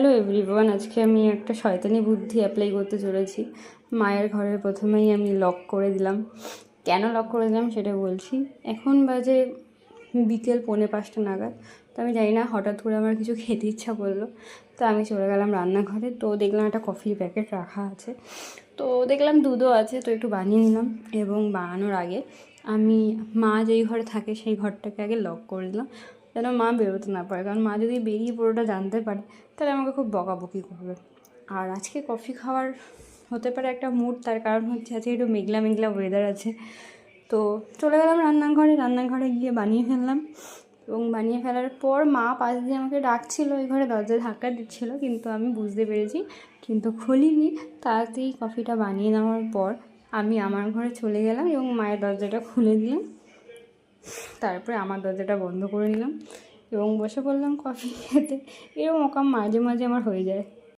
Hello everyone, আজকে আমি একটা শয়তানি বুদ্ধি অ্যাপ্লাই করতে চলেছি। মায়ের ঘরের প্রথমেই আমি লক করে দিলাম। কেন লক করে দিলাম সেটা বলছি। এখন বাজে বিকেল 4:45 নাগাদ। তো আমি জানি না, হঠাৎ করে আমার কিছু খেতে ইচ্ছা করলো। তো আমি চলে গেলাম রান্নাঘরে। তো দেখলাম একটা কফির প্যাকেট রাখা আছে। তো দেখলাম দুধও আছে, তো একটু বানিয়ে নিলাম। এবং বানানোর আগে আমি মা যেই ঘরে থাকে সেই ঘরটাকে আগে লক করে দিলাম, যেন মা বেরোতে না পারে। কারণ মা যদি বেরিয়ে পুরোটা জানতে পারে তাহলে আমাকে খুব বকাবকি করবে। আর আজকে কফি খাওয়ার হতে পারে একটা মুড, তার কারণ হচ্ছে আজকে একটু মেঘলা মেঘলা ওয়েদার আছে। তো চলে গেলাম রান্নাঘরে গিয়ে বানিয়ে ফেললাম। এবং বানিয়ে ফেলার পর মা পাশ দিয়ে আমাকে ডাকছিলো, ওই ঘরে দরজায় ধাক্কা দিচ্ছিলো, কিন্তু আমি বুঝতে পেরেছি, কিন্তু খুলিনি। তাড়াতাড়ি কফিটা বানিয়ে নেওয়ার পর আমি আমার ঘরে চলে গেলাম এবং মায়ের দরজাটা খুলে দিলাম। তারপরে আমার দরজাটা বন্ধ করে নিলাম এবং বসে পড়লাম কফি খেতে। এরকম ওকাম মাঝে মাঝে আমার হয়ে যায়।